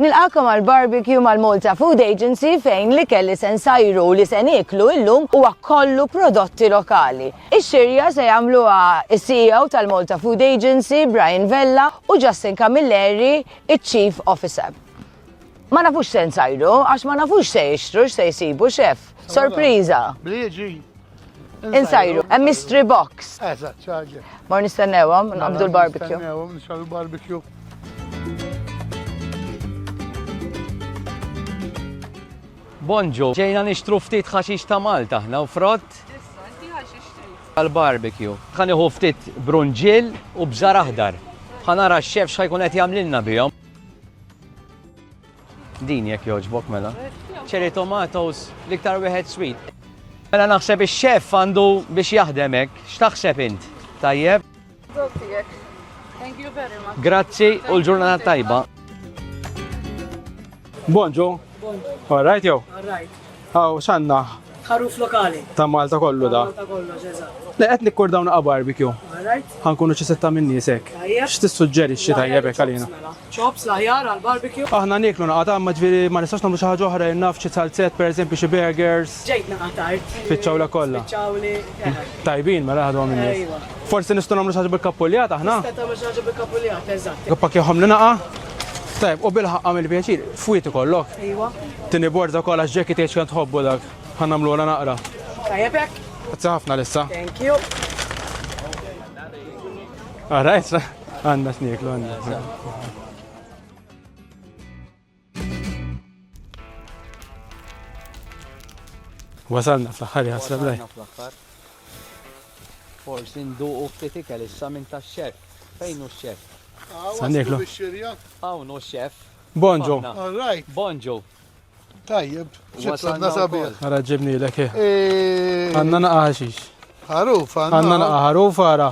Nilqakom għal barbecue mal-Malta Food Agency fejn l-ikel li se nsajru li se nieklu llum huwa kollu prodotti lokali. Ix-xirja se jagħmluha is-CEO tal-Malta Food Agency, Brian Vella, u Justin Camilleri, iċ-Chief Officer. Ma nafux se nsajru, għax ma nafux se jixtru se jsibu xef. Sorpriża. Bliġi. Insajru, a mystery box. Eżatt, ċaġa. Mar nistennewhom naqbdu l-barbecue. Nistennewhom nixħallu barbecue. Bonġo, ġejna nixtru ftit ħaxix ta' Malta, ħna u frott. Għal-barbecue. Ħaniħu ftit brunġil u bżar aħdar. ħanara x-xef xħajkun qed jagħmlilna bihom. Din jekk jogħġbok mela. Cherry tomatoes, l-iktar wieħed sweet. Mela naħseb ix-xef għandu biex jaħdem hekk. X'taħseb int? Tajjeb? Thank you very much. Grazzi u l-ġurnata tajba. Bonġo. All right, jow? All right. Għaw, xanna? Ħaruf lokali. Ta' Malta kollu da. Malta kollu, ġeza. Le, għet nikkur dawna barbecue. All right. Ħankunu xi setta minn niesek. Tajjeb. X'tissuġġeri xi tajjeb hekk għalina? Chops, laħjar għal-barbecue. Aħna niklu naqata ma ġifieri ma nistax nagħmlu xi ħaġa oħra naf xi salzet pereżempju xi burgers. Ġejt naqatart. Fiċċawla kollha. Ċawli. Tajbin mela ħadu minn nies. Ejwa. Forsi nistgħu nagħmlu xi ħaġa bil-kappuljat aħna. Teta ma xaġa bil-kapuljat, eżatt. Għappak jħom li naqa. Tajb, u bil-ħaqqa mill-pjaċir, fwieti kollok. Ejwa. Tini borza kollha x'ġekki tgħid x'kien tħobbu dak. Ħannamlu wara naqra. Tajjebek. Grazzi ħafna lissa. Thank you. All right, għandna x'nieklu għandna. Wasalna fl-aħħar jaħseb lej. Forsi nduqu ftit ikel issa minn tax-xef. Fejn hu x-xef? Sanniklu. Hawn hu x-xef. Bonġo. All right. Bonġo. Tajjeb. Wasalna Sabiħ. Għara ġibni l-ek. Għanna naqa ħaxix. Ħaruf, Għanna naqa ħaruf għara.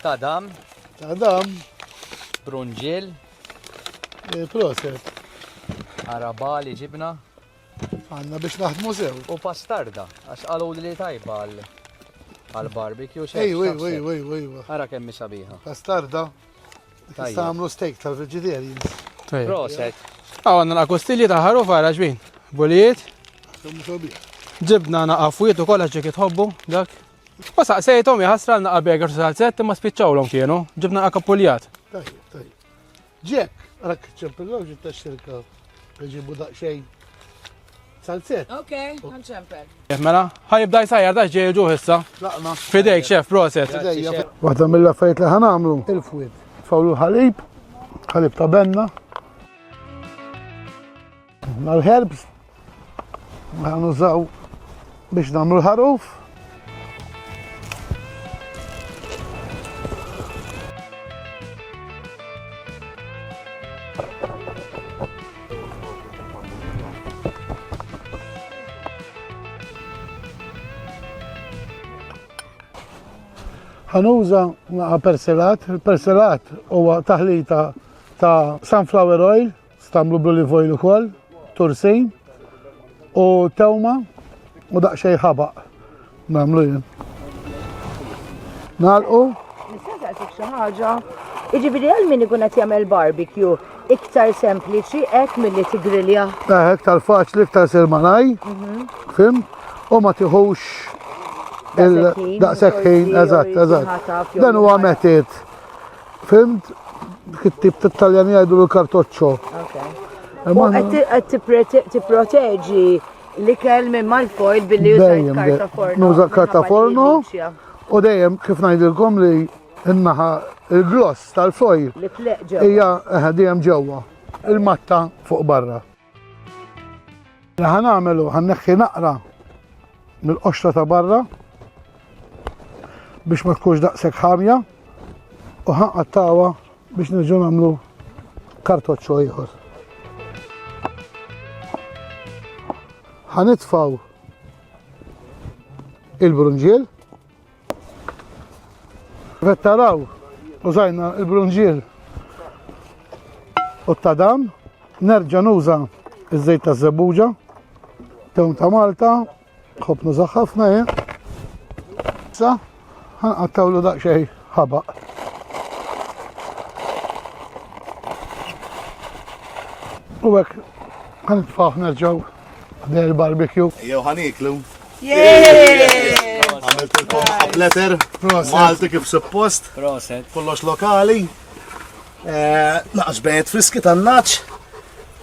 Tadam, Tadam. brunġil, Proset. arabali ġibna Għanna biex naħdmu sew. u pastarda. Għax qalu li tajba għal-barbecue xef. Ej. Ara kemm sabiħa. Pastarda. Tajjeb. Istamlu steak tal-vegetarians. Proset. Għanna naqa kostilli ta' ħaruf għara ġbin. Bulijiet. Kemm sabiħ. Ġibna naqa fwiet u kolla ġekit hobbu. Dak. Ma saqsejtom jħasra naqa burger salzet imma spiċċawlhom kienu. Ġibna naqa kappuljat. Tajjeb. Ġek, rak ċempillu ġitta xirka. Ġibu daqxejn. Salzet. Okay, għal-ċemper. Mela, ħajibda jsajjar daċ ġej ġuħ issa. Laqna. Fidejk, xef, proset. Waħda mill-affarijiet li ħanamlu il-fwiet. Fawlu ħalib ta' benna. Mal-herbs ħanużaw biex namlu l-ħaruf. ħanuża naqa perselat. Il-perselat huwa taħlita ta' sunflower oil, stamlu bl-olive oil ukoll, tursin u tewma u daqsxejn ħabaq. Nagħmlu jien. Nagħlqu. Nista' saqsik xi ħaġa. Jiġifieri għal min ikun qed jagħmel barbecue iktar sempliċi hekk milli tigrilja. Iktar faċli, iktar sirmanaj. Fimt? U ma tieħux daqshekk ħin, eżatt. Dan huwa metet. Fimt? Kittib tit-Taljan jgħidu l-kartoċċo. U qed tipproteġi l-ikel minn mal-foil billi użajt karta forno. Nuża karta forno u dejjem kif ngħidilkom li n-naħa il-gloss tal-foil hija dejjem ġewwa. Il-matta fuq barra. Li ħanagħmlu ħanneħħi naqra mill-qoxra ta' barra biex ma tkunx daqshekk ħamja u ħanqattawha biex nerġgħu nagħmlu kartoċċo ieħor. Ħanitfgħu il-brunġiel. Vettaraw użajna il-brunġiel u t-tadam. Nerġa' nuża iż-żejt ta' żebbuġa, tewn ta' Malta, ħobb nuża ħafna Issa ħanqattawlu daqsxejn ħabaq. U hekk ħanitfaħ nerġgħu għadej il-barbecue. Jew ħaniklu. Yay! Għamiltilkom ħableter. Malti kif suppost. Proset. Kollox lokali. Naqas bejt friski tan-naċ,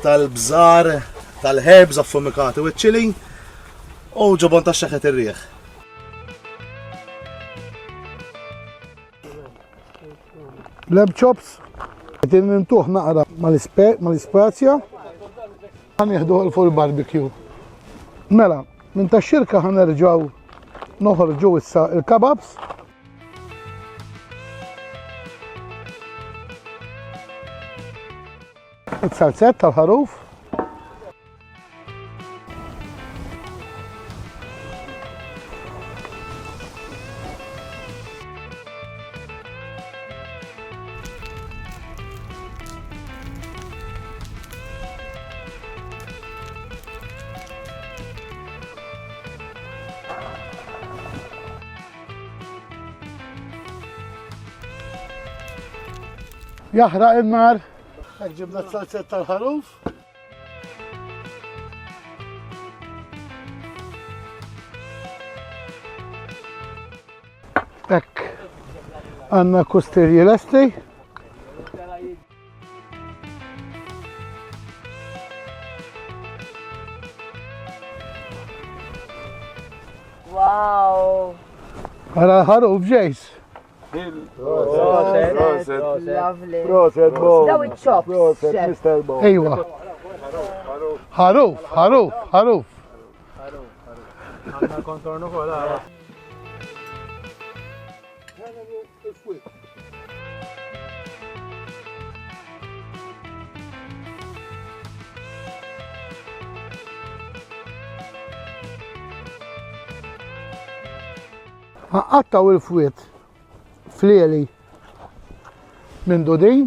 tal-bżar, tal-herbs affumikati u ċ-ċili. U ġobon ta' xeħet ir-rieħ. Lamb chops. Għedin nintuħ naqra mal-ispazja. Għan jihduħ fuq il-barbecue. Mela, minn ta' xirka għan nerġaw noħorġu issa il-kababs. Il-salzet tal-ħaruf. Jaħraq il-nar. Għek ġibna t-salzet tal-ħaruf. Ek għanna kustirji lesti. Wow! Għara ħaruf ġejs. Lovely. Daw it-chops, chef. Ejwa. Ħaruf, ħaruf, ħaruf. Għanna kontornu kolla. Għattaw il-fwiet flieli minn dodin,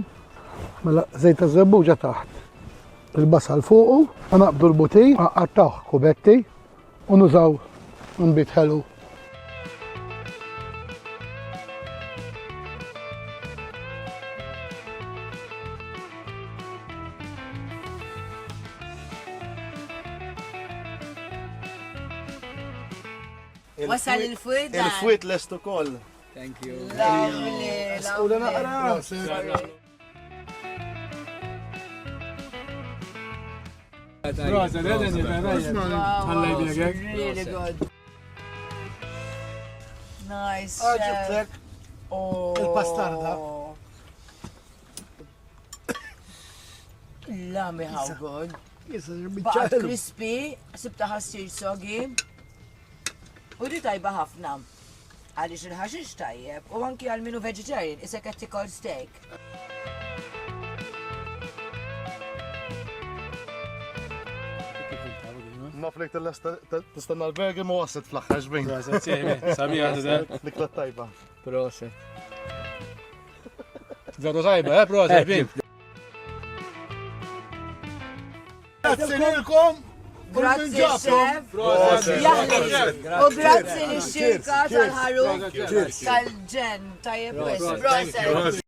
mela zejta zebbuġa taħt. Il-basal fuqu, għanaqbdu l-buti, għattaw kubetti, unużaw nbit ħelu. Wasal il-fwid dan. Il-fwit lest ukoll. Thank you. Lovely, lovely. Proset, għedin jibarajja. Alla jibjegħek. Really good. Nice. Ġibtlek Oh. il-pastarda. Lami, how good. Baqat crispy, sibta ħassir sogi. U di tajba ħafna. Għalix il-ħaxix tajjeb, u anki għal-minu vegetarian, isek qed tikol steak. Naflek t-istanna l-burger ma wasset fl-axħar ġbin. Sami għadda. Likla tajba. Proset. Għadu tajba, proset, bin. Grazie lilkom. Grazie chef. U grazie li xirka tal-ħaruf tal-ġen tajjeb wis. Proset.